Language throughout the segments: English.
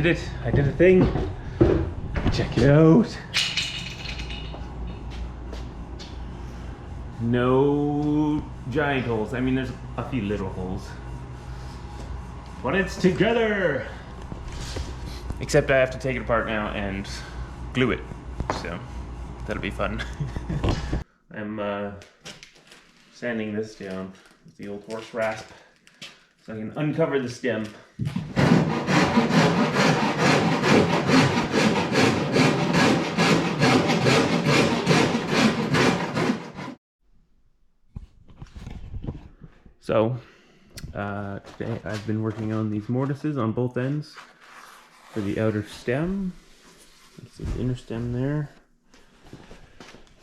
did it. I did a thing. Check it out. No giant holes. I mean, there's a few little holes. But it's together! Except I have to take it apart now and glue it. So, that'll be fun. I'm sanding this down with the old horse rasp so I can uncover the stem. So, today I've been working on these mortises on both ends for the outer stem. That's the inner stem there.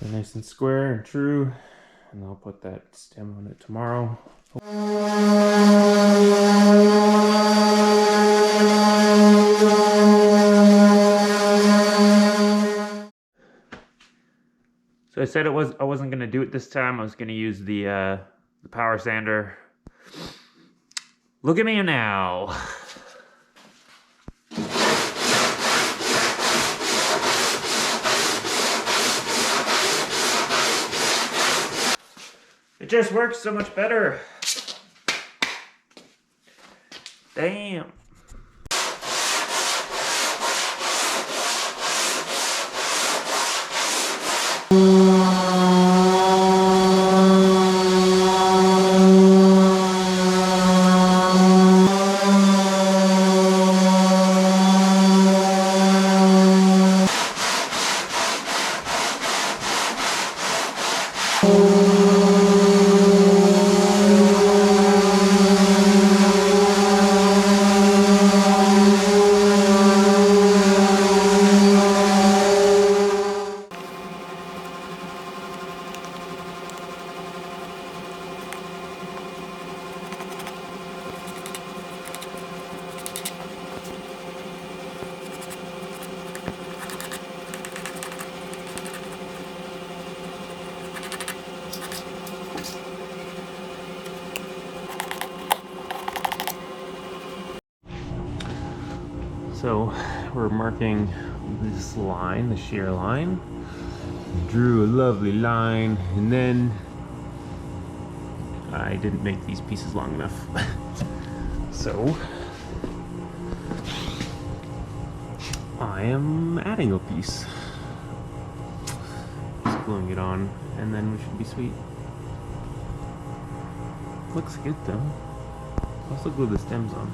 They're nice and square and true, and I'll put that stem on it tomorrow. So I said I wasn't gonna do it this time. I was gonna use the power sander. Look at me now. It just works so much better. Damn. So we're marking this line, the shear line. Drew a lovely line, and then I didn't make these pieces long enough. So I am adding a piece. Just gluing it on, and then we should be sweet. Looks good though. Also glue the stems on.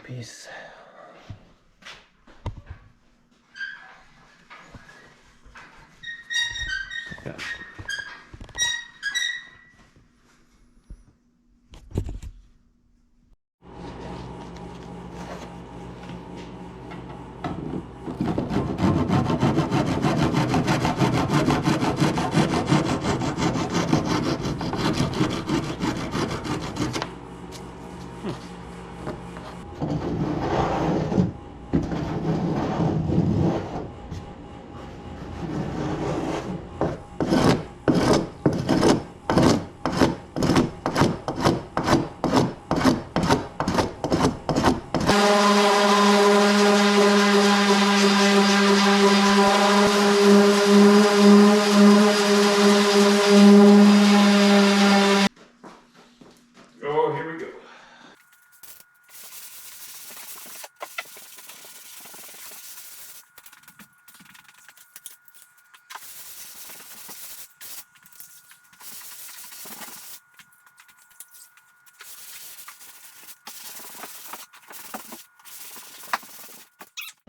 Piece. Yeah.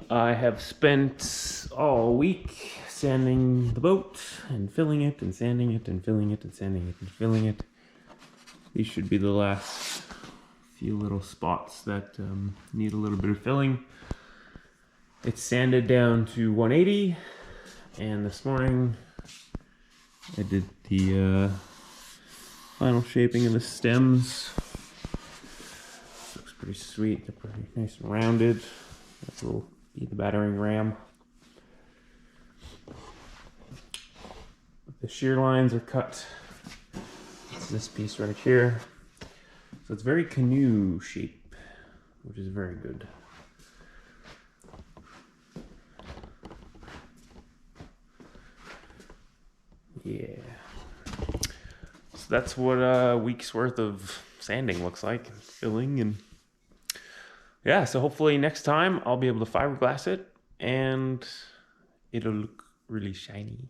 I have spent all week sanding the boat and filling it and sanding it and filling it and sanding it and filling it. These should be the last few little spots that need a little bit of filling. It's sanded down to 180, and this morning I did the final shaping of the stems. Looks pretty sweet. They're pretty nice and rounded. That will be the battering ram. The shear lines are cut. It's this piece right here. So it's very canoe shape, which is very good. Yeah. So that's what a week's worth of sanding looks like, and filling, and yeah, so hopefully next time I'll be able to fiberglass it and it'll look really shiny.